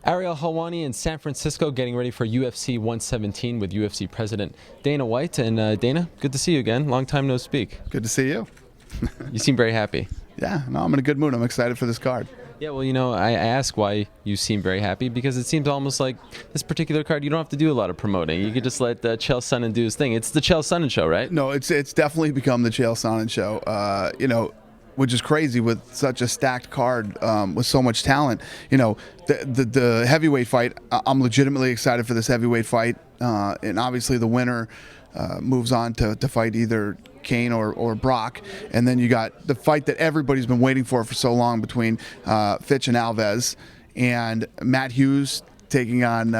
Ariel Helwani in San Francisco getting ready for UFC 117 with UFC President Dana White. And Dana, good to see you again. Long time no speak. Good to see you. You seem very happy. Yeah, no, I'm in a good mood. I'm excited for this card. Yeah, well, I ask why you seem very happy because it seems almost like this particular card, you don't have to do a lot of promoting. You could just let Chael Sonnen do his thing. It's the Chael Sonnen show, right? No, it's definitely become the Chael Sonnen show. Which is crazy with such a stacked card with so much talent. The heavyweight fight, I'm legitimately excited for this heavyweight fight. And obviously the winner moves on to fight either Kane or Brock. And then you got the fight that everybody's been waiting for so long between Fitch and Alves, and Matt Hughes taking on,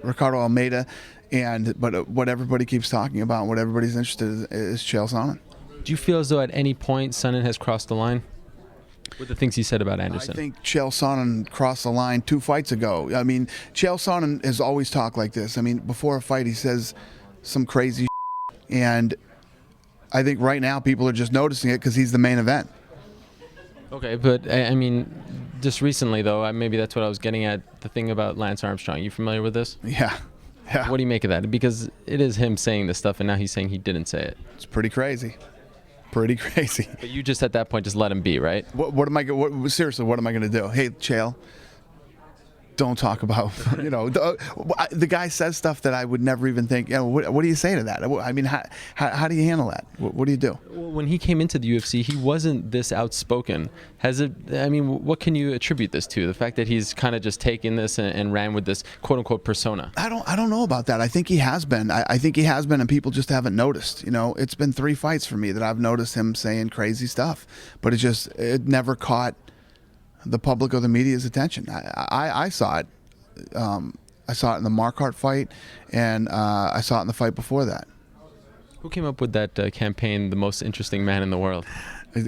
Ricardo Almeida. But what everybody keeps talking about and what everybody's interested in is Chael Sonnen. Do you feel as though at any point Sonnen has crossed the line with the things he said about Anderson? I think Chael Sonnen crossed the line 2 fights ago. I mean, Chael Sonnen has always talked like this. I mean, before a fight he says some crazy and I think right now people are just noticing it because he's the main event. Okay, but I mean, just recently though, maybe that's what I was getting at, the thing about Lance Armstrong. You familiar with this? Yeah. What do you make of that? Because it is him saying this stuff and now he's saying he didn't say it. It's pretty crazy. Pretty crazy. But you just at that point just let him be, right? Seriously, what am I going to do? Hey, Chael, don't talk about, the guy says stuff that I would never even think, what do you say to that? I mean, how do you handle that? What do you do? When he came into the UFC, he wasn't this outspoken. What can you attribute this to? The fact that he's kind of just taken this and ran with this quote unquote persona? I don't know about that. I think he has been. I think he has been, and people just haven't noticed. It's been 3 fights for me that I've noticed him saying crazy stuff, but it never caught the public or the media's attention. I saw it. I saw it in the Marquardt fight, and I saw it in the fight before that. Who came up with that campaign, the most interesting man in the world?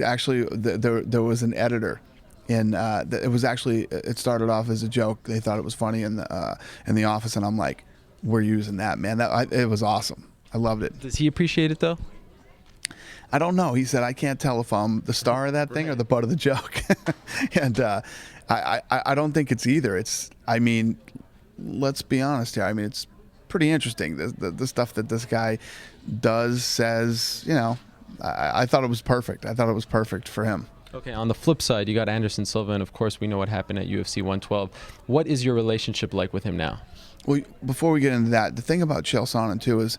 Actually, there was an editor, and it started off as a joke. They thought it was funny in the office, and I'm like, we're using that, man. It was awesome. I loved it. Does he appreciate it though? I don't know. He said, I can't tell if I'm the star of that thing or the butt of the joke. And I don't think it's either. Let's be honest here. It's pretty interesting. The stuff that this guy does, says, I thought it was perfect. I thought it was perfect for him. Okay, on the flip side, you got Anderson Silva, and of course we know what happened at UFC 112. What is your relationship like with him now? Well, before we get into that, the thing about Chael Sonnen too is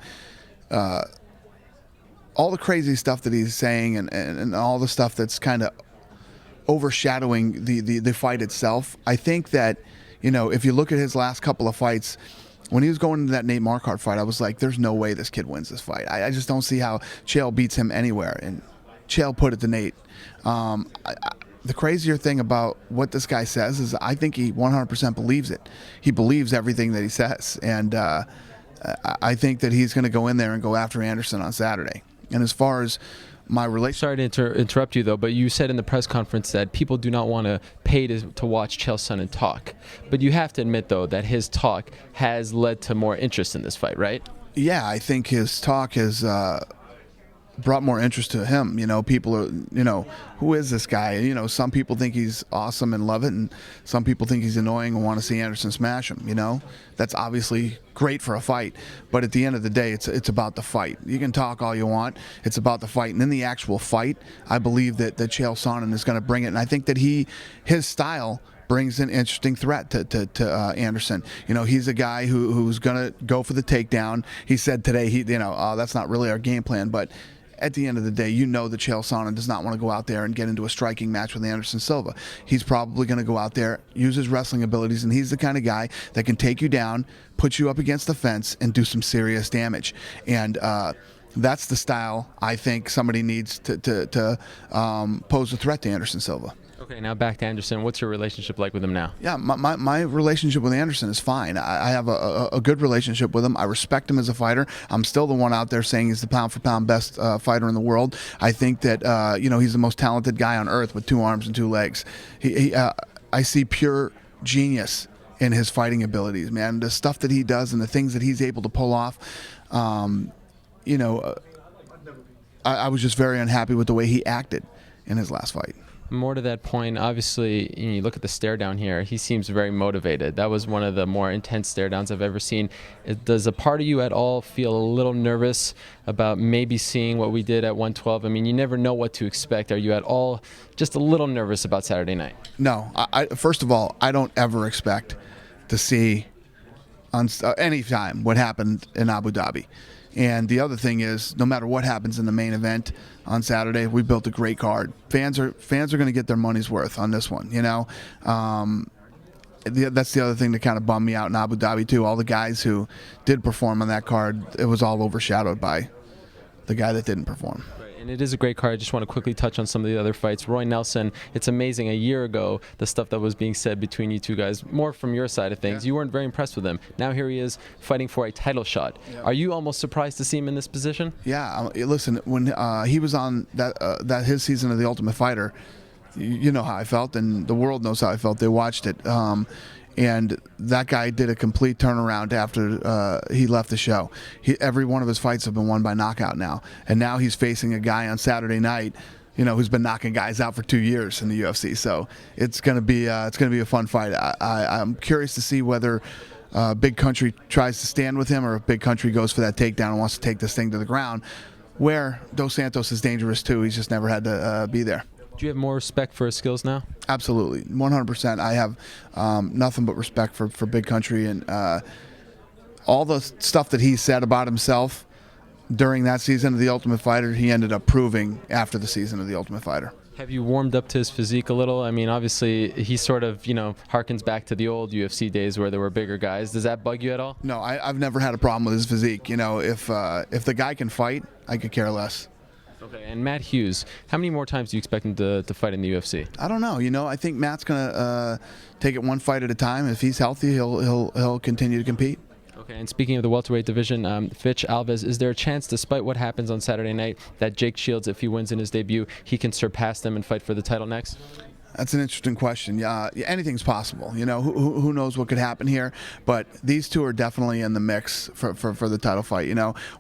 all the crazy stuff that he's saying and all the stuff that's kind of overshadowing the fight itself. I think that, if you look at his last couple of fights, when he was going into that Nate Marquardt fight, I was like, there's no way this kid wins this fight. I just don't see how Chael beats him anywhere. And Chael put it to Nate. The crazier thing about what this guy says is I think he 100% believes it. He believes everything that he says. And I think that he's going to go in there and go after Anderson on Saturday. And as far as my relationship... Sorry to interrupt you, though, but you said in the press conference that people do not want to pay to watch Chael Sonnen talk. But you have to admit, though, that his talk has led to more interest in this fight, right? Yeah, I think his talk has brought more interest to him. People are, who is this guy? Some people think he's awesome and love it, and some people think he's annoying and want to see Anderson smash him. That's obviously great for a fight, but at the end of the day, it's about the fight. You can talk all you want. It's about the fight, and in the actual fight, I believe that Chael Sonnen is going to bring it, and I think that his style brings an interesting threat to Anderson. He's a guy who's going to go for the takedown. He said today, that's not really our game plan, but at the end of the day, that Chael Sonnen does not want to go out there and get into a striking match with Anderson Silva. He's probably going to go out there, use his wrestling abilities, and he's the kind of guy that can take you down, put you up against the fence, and do some serious damage. And that's the style I think somebody needs to pose a threat to Anderson Silva. Okay, now back to Anderson. What's your relationship like with him now? Yeah, my relationship with Anderson is fine. I have a good relationship with him. I respect him as a fighter. I'm still the one out there saying he's the pound-for-pound best fighter in the world. I think that he's the most talented guy on earth with 2 arms and 2 legs. I see pure genius in his fighting abilities, man. The stuff that he does and the things that he's able to pull off. I was just very unhappy with the way he acted in his last fight. More to that point, obviously, you look at the stare down here. He seems very motivated. That was one of the more intense stare downs I've ever seen. Does a part of you at all feel a little nervous about maybe seeing what we did at 112? I mean, you never know what to expect. Are you at all just a little nervous about Saturday night? No. First of all, I don't ever expect to see on any time what happened in Abu Dhabi. And the other thing is, no matter what happens in the main event on Saturday, we built a great card. Fans are going to get their money's worth on this one. That's the other thing that kind of bummed me out in Abu Dhabi too. All the guys who did perform on that card, it was all overshadowed by the guy that didn't perform. And it is a great card. I just want to quickly touch on some of the other fights. Roy Nelson, it's amazing. A year ago, the stuff that was being said between you two guys, more from your side of things, you weren't very impressed with him. Now here he is fighting for a title shot. Yeah. Are you almost surprised to see him in this position? Yeah. Listen, when he was on that his season of The Ultimate Fighter, you know how I felt, and the world knows how I felt. They watched it. And that guy did a complete turnaround after he left the show. Every one of his fights have been won by knockout now. And now he's facing a guy on Saturday night, who's been knocking guys out for 2 years in the UFC. So it's gonna be a fun fight. I'm curious to see whether Big Country tries to stand with him, or if Big Country goes for that takedown and wants to take this thing to the ground. Where Dos Santos is dangerous too. He's just never had to be there. Do you have more respect for his skills now? Absolutely, 100%. I have nothing but respect for Big Country, and all the stuff that he said about himself during that season of The Ultimate Fighter, he ended up proving after the season of The Ultimate Fighter. Have you warmed up to his physique a little? I mean, obviously, he sort of, harkens back to the old UFC days where there were bigger guys. Does that bug you at all? No, I've never had a problem with his physique. If the guy can fight, I could care less. Okay, and Matt Hughes, how many more times do you expect him to fight in the UFC? I don't know. I think Matt's gonna take it one fight at a time. If he's healthy, he'll continue to compete. Okay, and speaking of the welterweight division, Fitch Alves, is there a chance, despite what happens on Saturday night, that Jake Shields, if he wins in his debut, he can surpass them and fight for the title next? That's an interesting question. Yeah, anything's possible. Who knows what could happen here? But these two are definitely in the mix for the title fight.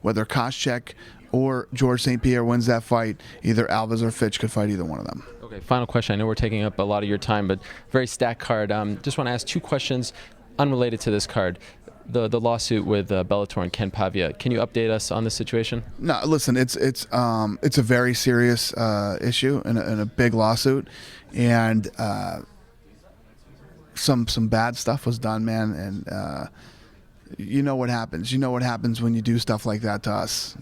Whether Koscheck or George St. Pierre wins that fight, either Alves or Fitch could fight either one of them. Okay, final question. I know we're taking up a lot of your time, but very stacked card. Just want to ask two questions unrelated to this card. The lawsuit with Bellator and Ken Pavia. Can you update us on the situation? No, listen, it's a very serious issue and a big lawsuit, and some bad stuff was done, man. And you know what happens. You know what happens when you do stuff like that to us.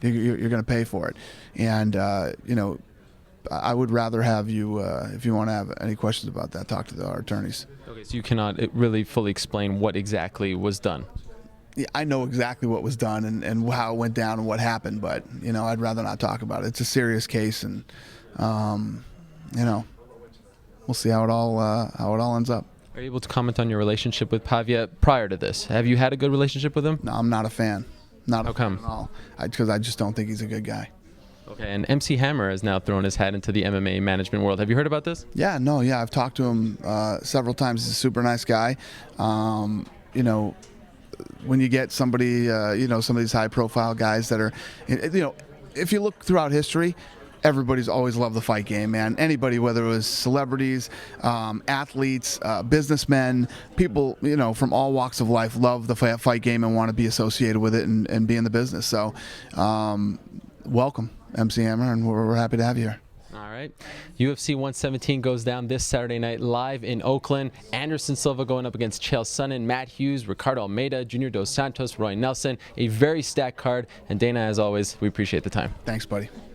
You're going to pay for it, and I would rather have you, if you want to have any questions about that, talk to our attorneys. Okay, so you cannot really fully explain what exactly was done. Yeah, I know exactly what was done and how it went down and what happened, but I'd rather not talk about it. It's a serious case, and we'll see how it all ends up. Are you able to comment on your relationship with Pavia prior to this? Have you had a good relationship with him? No, I'm not a fan. Not How come? At all. Because I just don't think he's a good guy. Okay, and MC Hammer has now thrown his hat into the MMA management world. Have you heard about this? Yeah, I've talked to him several times. He's a super nice guy. When you get somebody, some of these high-profile guys that are, if you look throughout history, everybody's always loved the fight game, man. Anybody, whether it was celebrities, athletes, businessmen, people, from all walks of life love the fight game and want to be associated with it and be in the business. So, welcome, MC Hammer, and we're happy to have you here. All right. UFC 117 goes down this Saturday night live in Oakland. Anderson Silva going up against Chael Sonnen, Matt Hughes, Ricardo Almeida, Junior Dos Santos, Roy Nelson. A very stacked card. And Dana, as always, we appreciate the time. Thanks, buddy.